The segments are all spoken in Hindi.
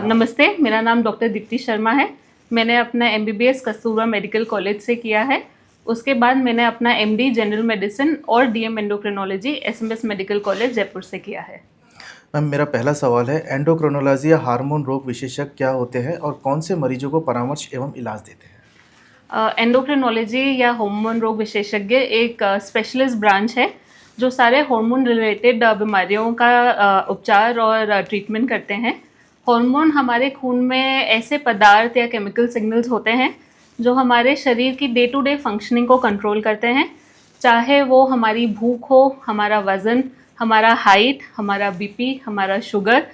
नमस्ते, मेरा नाम डॉक्टर दीप्ति शर्मा है। मैंने अपना एमबीबीएस कस्तूरबा मेडिकल कॉलेज से किया है। उसके बाद मैंने अपना एमडी जनरल मेडिसिन और DM endocrinology SMS medical college Jaipur से किया है। मैम, मेरा पहला सवाल है, एंडोक्रिनोलॉजी या हार्मोन रोग विशेषज्ञ क्या होते हैं और कौन से मरीजों को परामर्श एवं इलाज देते हैं? एंडोक्रिनोलॉजी या हार्मोन रोग विशेषज्ञ एक स्पेशलिस्ट ब्रांच है जो सारे हार्मोन रिलेटेड बीमारियों का उपचार और ट्रीटमेंट करते हैं। हार्मोन हमारे खून में ऐसे पदार्थ या केमिकल सिग्नल्स होते हैं जो हमारे शरीर की डे टू डे फंक्शनिंग को कंट्रोल करते हैं, चाहे वो हमारी भूख हो, हमारा वज़न, हमारा हाइट, हमारा बीपी, हमारा शुगर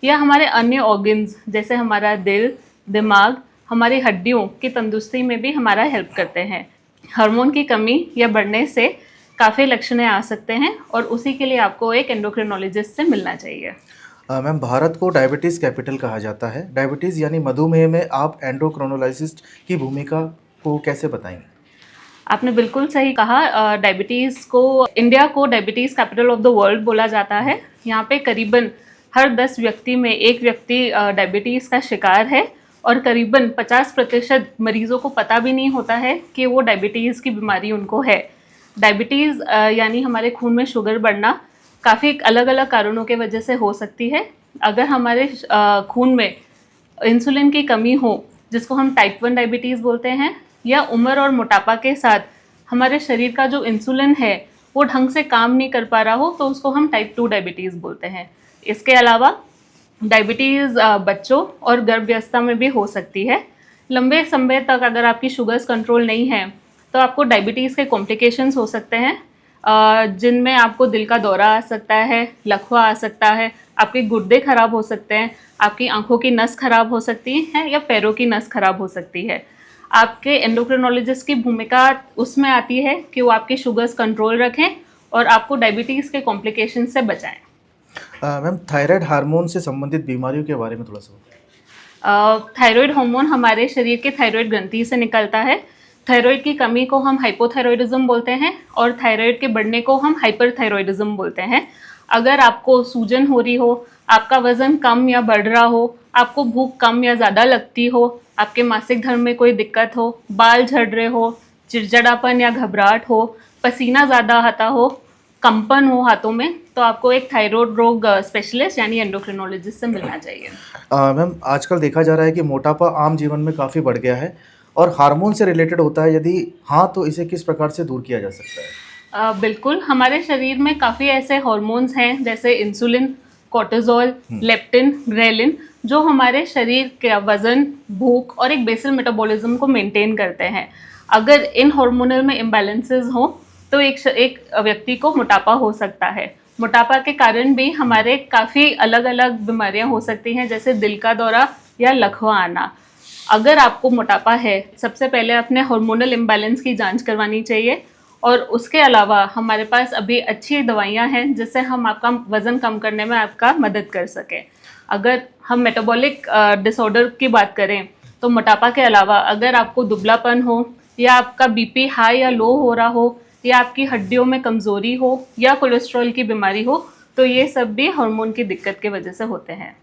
या हमारे अन्य ऑर्गन्स जैसे हमारा दिल, दिमाग, हमारी हड्डियों की तंदुरुस्ती में भी हमारा हेल्प करते हैं। हार्मोन की कमी या बढ़ने से काफ़ी लक्षण आ सकते हैं और उसी के लिए आपको एक एंडोक्रिनोलॉजिस्ट से मिलना चाहिए। मैम, भारत को डायबिटीज़ कैपिटल कहा जाता है। डायबिटीज़ यानी मधुमेह में आप एंडोक्रिनोलॉजिस्ट की भूमिका को कैसे बताएंगे? आपने बिल्कुल सही कहा। डायबिटीज़ को इंडिया को diabetes capital of the world बोला जाता है। यहाँ पे करीबन हर 10 व्यक्ति में एक व्यक्ति डायबिटीज़ का शिकार है और करीबन 50% मरीज़ों को पता भी नहीं होता है कि वो डायबिटीज़ की बीमारी उनको है। डायबिटीज़ यानी हमारे खून में शुगर बढ़ना काफ़ी अलग अलग कारणों के वजह से हो सकती है। अगर हमारे खून में इंसुलिन की कमी हो, जिसको हम टाइप 1 डायबिटीज़ बोलते हैं, या उम्र और मोटापा के साथ हमारे शरीर का जो इंसुलिन है वो ढंग से काम नहीं कर पा रहा हो, तो उसको हम टाइप 2 डायबिटीज़ बोलते हैं। इसके अलावा डायबिटीज़ बच्चों और गर्भावस्था में भी हो सकती है। लंबे समय तक अगर आपकी शुगर्स कंट्रोल नहीं है तो आपको डायबिटीज़ के कॉम्प्लिकेशंस हो सकते हैं, जिनमें आपको दिल का दौरा आ सकता है, लकवा आ सकता है, आपके गुर्दे खराब हो सकते हैं, आपकी आंखों की नस खराब हो सकती है या पैरों की नस खराब हो सकती है। आपके एंडोक्रिनोलॉजिस्ट की भूमिका उसमें आती है कि वो आपकी शुगर्स कंट्रोल रखें और आपको डायबिटीज़ के कॉम्प्लिकेशन से बचाएं। मैम, थायराइड हार्मोन से संबंधित बीमारियों के बारे में थोड़ा सा बताएं। थायराइड हार्मोन हमारे शरीर के थायराइड ग्रंथि से निकलता है। थायराइड की कमी को हम हाइपोथायराइडिज्म बोलते हैं और थायराइड के बढ़ने को हम हाइपरथायराइडिज्म बोलते हैं। अगर आपको सूजन हो रही हो, आपका वज़न कम या बढ़ रहा हो, आपको भूख कम या ज़्यादा लगती हो, आपके मासिक धर्म में कोई दिक्कत हो, बाल झड़ रहे हो, चिड़चिड़ापन या घबराहट हो, पसीना ज़्यादा आता हो, कंपन हो हाथों में, तो आपको एक थायराइड रोग स्पेशलिस्ट यानी एंडोक्रिनोलॉजिस्ट से मिलना चाहिए। मैम, आजकल देखा जा रहा है कि मोटापा आम जीवन में काफ़ी बढ़ गया है और हार्मोन से रिलेटेड होता है। यदि हाँ, तो इसे किस प्रकार से दूर किया जा सकता है? बिल्कुल, हमारे शरीर में काफ़ी ऐसे हार्मोन्स हैं जैसे इंसुलिन, कोर्टिसोल, लेप्टिन, ग्रेलिन, जो हमारे शरीर के वज़न, भूख और एक बेसल मेटाबॉलिज्म को मेंटेन करते हैं। अगर इन हार्मोनल में इम्बैलेंसेस हो तो एक व्यक्ति को मोटापा हो सकता है। मोटापा के कारण भी हमारे काफ़ी अलग अलग बीमारियां हो सकती हैं, जैसे दिल का दौरा या लकवा आना। अगर आपको मोटापा है, सबसे पहले अपने हार्मोनल इम्बैलेंस की जांच करवानी चाहिए और उसके अलावा हमारे पास अभी अच्छी दवाइयां हैं जिससे हम आपका वज़न कम करने में आपका मदद कर सकें। अगर हम मेटाबॉलिक डिसऑर्डर की बात करें तो मोटापा के अलावा अगर आपको दुबलापन हो या आपका बीपी हाई या लो हो रहा हो या आपकी हड्डियों में कमज़ोरी हो या कोलेस्ट्रॉल की बीमारी हो, तो ये सब भी हार्मोन की दिक्कत की वजह से होते हैं।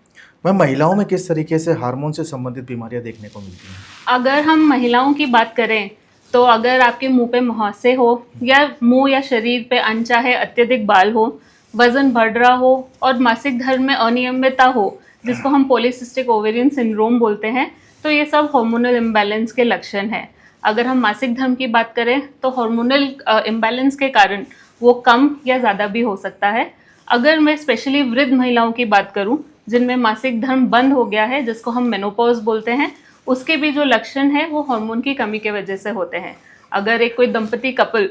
मैम, महिलाओं में किस तरीके से हार्मोन से संबंधित बीमारियां देखने को मिलती हैं? अगर हम महिलाओं की बात करें तो अगर आपके मुंह पे मुहासे हो या मुंह या शरीर पे अनचाहे अत्यधिक बाल हो, वजन बढ़ रहा हो और मासिक धर्म में अनियमितता हो, जिसको हम पॉलीसिस्टिक ओवेरियन सिंड्रोम बोलते हैं, तो ये सब हार्मोनल इम्बैलेंस के लक्षण हैं। अगर हम मासिक धर्म की बात करें तो हार्मोनल इम्बैलेंस के कारण वो कम या ज़्यादा भी हो सकता है। अगर मैं स्पेशली वृद्ध महिलाओं की बात करूं जिनमें मासिक धर्म बंद हो गया है, जिसको हम मेनोपॉज बोलते हैं, उसके भी जो लक्षण हैं वो हार्मोन की कमी के वजह से होते हैं। अगर एक कोई दंपति कपल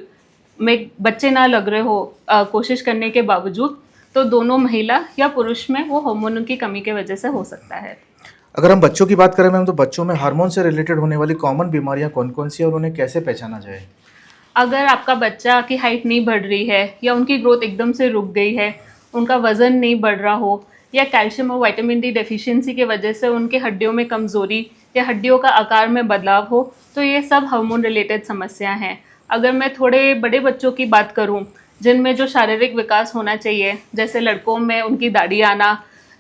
में बच्चे ना लग रहे हो कोशिश करने के बावजूद, तो दोनों महिला या पुरुष में वो हार्मोन की कमी के वजह से हो सकता है। अगर हम बच्चों की बात करें मैम, तो बच्चों में हार्मोन से रिलेटेड होने वाली कॉमन बीमारियां कौन-कौन सी है और उन्हें कैसे पहचाना जाए? अगर आपका बच्चा की हाइट नहीं बढ़ रही है या उनकी ग्रोथ एकदम से रुक गई है, उनका वज़न नहीं बढ़ रहा हो या कैल्शियम और विटामिन डी डेफिशिएंसी की वजह से उनके हड्डियों में कमज़ोरी या हड्डियों का आकार में बदलाव हो, तो ये सब हार्मोन रिलेटेड समस्या हैं। अगर मैं थोड़े बड़े बच्चों की बात करूं जिनमें जो शारीरिक विकास होना चाहिए, जैसे लड़कों में उनकी दाढ़ी आना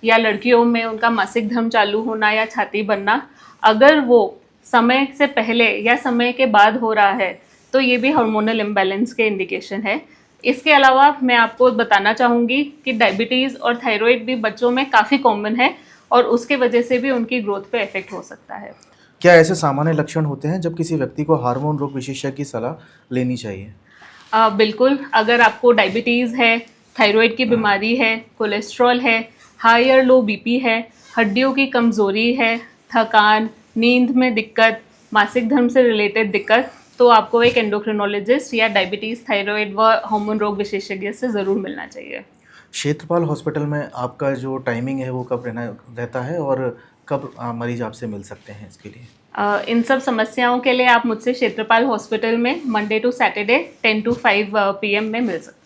या लड़कियों में उनका मासिक धर्म चालू होना या छाती बनना, अगर वो समय से पहले या समय के बाद हो रहा है तो ये भी हार्मोनल इम्बैलेंस के इंडिकेशन है। इसके अलावा मैं आपको बताना चाहूँगी कि डायबिटीज़ और थायराइड भी बच्चों में काफ़ी कॉमन है और उसके वजह से भी उनकी ग्रोथ पे इफेक्ट हो सकता है। क्या ऐसे सामान्य लक्षण होते हैं जब किसी व्यक्ति को हार्मोन रोग विशेषज्ञ की सलाह लेनी चाहिए? बिल्कुल, अगर आपको डायबिटीज़ है, थायराइड की बीमारी है, कोलेस्ट्रॉल है, हाई और लो बीपी है, हड्डियों की कमज़ोरी है, थकान, नींद में दिक्कत, मासिक धर्म से रिलेटेड दिक्कत, तो आपको एक एंडोक्रिनोलॉजिस्ट या डायबिटीज़, थायराइड व हार्मोन रोग विशेषज्ञ से ज़रूर मिलना चाहिए। क्षेत्रपाल हॉस्पिटल में आपका जो टाइमिंग है वो कब रहता है और कब मरीज आपसे मिल सकते हैं इसके लिए? इन सब समस्याओं के लिए आप मुझसे क्षेत्रपाल हॉस्पिटल में Monday to Saturday 10 to 5 PM में मिल सकते हैं।